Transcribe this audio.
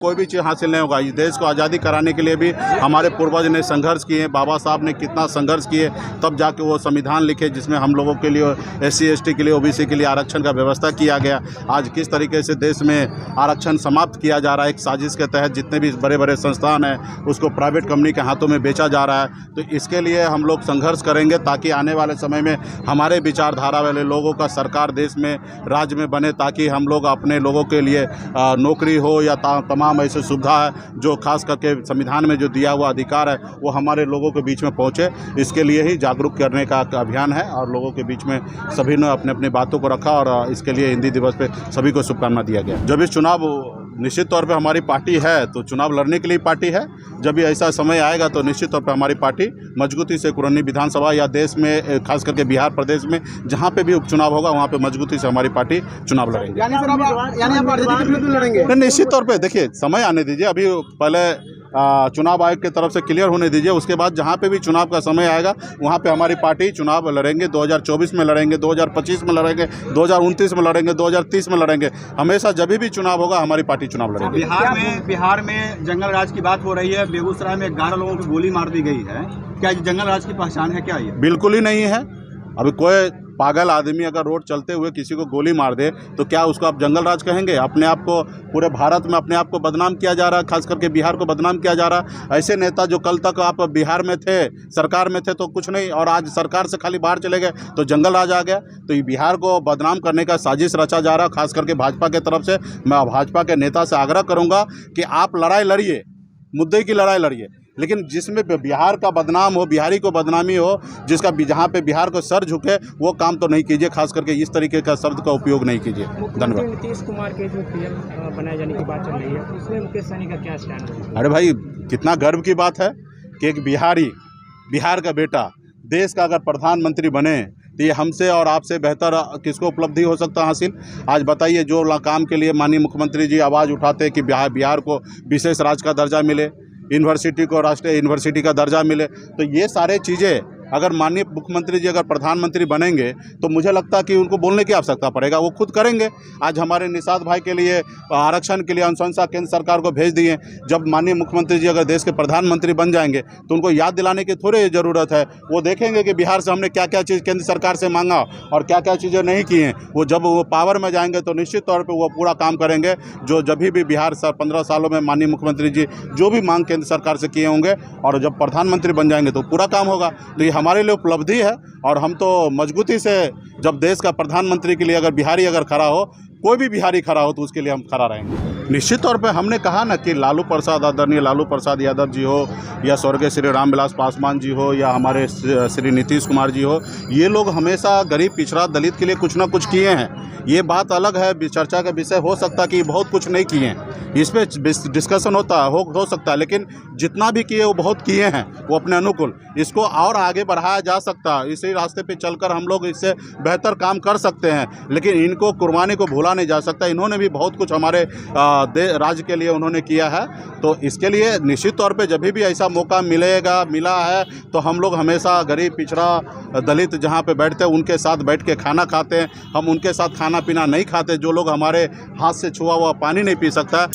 कोई भी चीज़ हासिल नहीं होगा। इस देश को आज़ादी कराने के लिए भी हमारे पूर्वज ने संघर्ष किए, बाबा साहब ने कितना संघर्ष किए, तब जाके वो संविधान लिखे जिसमें हम लोगों के लिए SC ST के लिए OBC के लिए आरक्षण का व्यवस्था किया गया। आज किस तरीके से देश में आरक्षण समाप्त किया जा रहा है, एक साजिश के तहत जितने भी बड़े बड़े संस्थान हैं उसको प्राइवेट कंपनी के हाथों में बेचा जा रहा है। तो इसके लिए हम लोग संघर्ष करेंगे ताकि आने वाले समय में हमारे विचारधारा वाले लोगों का सरकार देश में राज्य में बने, ताकि हम लोग अपने लोगों के लिए नौकरी हो या तमाम ऐसे सुविधा है जो खास करके संविधान में जो दिया हुआ अधिकार है वो हमारे लोगों के बीच में पहुंचे। इसके लिए ही जागरूक करने का अभियान है और लोगों के बीच में सभी ने अपने अपनी बातों को रखा और इसके लिए हिंदी दिवस पे सभी को शुभकामना दिया गया। जब इस चुनाव निश्चित तौर पे हमारी पार्टी है तो चुनाव लड़ने के लिए पार्टी है। जब भी ऐसा समय आएगा तो निश्चित तौर पे हमारी पार्टी मजबूती से कुरनी विधानसभा या देश में खास करके बिहार प्रदेश में जहाँ पे भी उपचुनाव होगा वहाँ पे मजबूती से हमारी पार्टी चुनाव लड़ेंगे। निश्चित तौर पे देखिए समय आने दीजिए, अभी पहले चुनाव आयोग की तरफ से क्लियर होने दीजिए, उसके बाद जहाँ पे भी चुनाव का समय आएगा वहाँ पे हमारी पार्टी चुनाव लड़ेंगे। 2024 में लड़ेंगे, 2025 में लड़ेंगे, 2029 में लड़ेंगे, 2030 में लड़ेंगे। हमेशा जब भी चुनाव होगा हमारी पार्टी चुनाव लड़ेगी। बिहार में जंगल राज की बात हो रही है, बेगूसराय में 11 लोगों की गोली मार दी गई है। क्या जंगल राज की पहचान है क्या ये? बिल्कुल ही नहीं है। अभी कोई पागल आदमी अगर रोड चलते हुए किसी को गोली मार दे तो क्या उसको आप जंगल राज कहेंगे? अपने आप को पूरे भारत में अपने आप को बदनाम किया जा रहा है, खास करके बिहार को बदनाम किया जा रहा है। ऐसे नेता जो कल तक आप बिहार में थे, सरकार में थे तो कुछ नहीं, और आज सरकार से खाली बाहर चले गए तो जंगल राज आ गया। तो ये बिहार को बदनाम करने का साजिश रचा जा रहा है, खास करके भाजपा की तरफ से। मैं भाजपा के नेता से आग्रह करूँगा कि आप लड़ाई लड़िए, मुद्दे की लड़ाई लड़िए, लेकिन जिसमें बिहार का बदनाम हो, बिहारी को बदनामी हो, जिसका जहाँ पे बिहार को सर झुके वो काम तो नहीं कीजिए। खास करके इस तरीके का शब्द का उपयोग नहीं कीजिए। धन्यवाद। नीतीश कुमार के जो PM बनाए जाने की बात चल रही है उसमें मुकेश सहनी का क्या स्टैंड है? अरे भाई, कितना गर्व की बात है कि एक बिहारी, बिहार का बेटा देश का अगर प्रधानमंत्री बने तो ये हमसे और आपसे बेहतर किसको उपलब्धि हो सकता हासिल? आज बताइए, जो काम के लिए माननीय मुख्यमंत्री जी आवाज़ उठाते हैं कि बिहार को विशेष राज्य का दर्जा मिले, यूनिवर्सिटी को राष्ट्रीय यूनिवर्सिटी का दर्जा मिले, तो ये सारे चीज़ें अगर माननीय मुख्यमंत्री जी अगर प्रधानमंत्री बनेंगे तो मुझे लगता है कि उनको बोलने की आवश्यकता पड़ेगा, वो खुद करेंगे। आज हमारे निषाद भाई के लिए आरक्षण के लिए अनुशंसा केंद्र सरकार को भेज दिए। जब माननीय मुख्यमंत्री जी अगर देश के प्रधानमंत्री बन जाएंगे तो उनको याद दिलाने की थोड़ी ज़रूरत है। वो देखेंगे कि बिहार से हमने क्या क्या चीज़ केंद्र सरकार से मांगा और क्या क्या चीज़ें नहीं की हैं। वो जब वो पावर में जाएंगे तो निश्चित तौर पर वो पूरा काम करेंगे जो जब भी बिहार 15 सालों में माननीय मुख्यमंत्री जी जो भी मांग केंद्र सरकार से किए होंगे, और जब प्रधानमंत्री बन जाएंगे तो पूरा काम होगा। तो ये हमारे लिए उपलब्धि है और हम तो मजबूती से, जब देश का प्रधानमंत्री के लिए अगर बिहारी अगर खड़ा हो, कोई भी बिहारी खड़ा हो, तो उसके लिए हम खड़ा रहेंगे। निश्चित तौर पे हमने कहा ना कि लालू प्रसाद, आदरणीय लालू प्रसाद यादव जी हो या स्वर्गीय श्री रामविलास पासवान जी हो या हमारे श्री नीतीश कुमार जी हो, ये लोग हमेशा गरीब, पिछड़ा, दलित के लिए कुछ ना कुछ किए हैं। ये बात अलग है, चर्चा का विषय हो सकता है कि बहुत कुछ नहीं किए हैं, इस पर डिस्कशन हो सकता है, लेकिन जितना भी किए वो बहुत किए हैं वो अपने अनुकूल। इसको और आगे बढ़ाया जा सकता है, इसी रास्ते पे चलकर हम लोग इससे बेहतर काम कर सकते हैं, लेकिन इनको कुर्बानी को भूला नहीं जा सकता। इन्होंने भी बहुत कुछ हमारे राज्य के लिए उन्होंने किया है। तो इसके लिए निश्चित तौर पे जब भी ऐसा मौका मिला है तो हम लोग हमेशा गरीब, पिछड़ा, दलित जहाँ पे बैठते हैं उनके साथ बैठ के खाना खाते हैं। हम उनके साथ खाना पीना नहीं खाते। जो लोग हमारे हाथ से छुआ हुआ पानी नहीं पी सकता।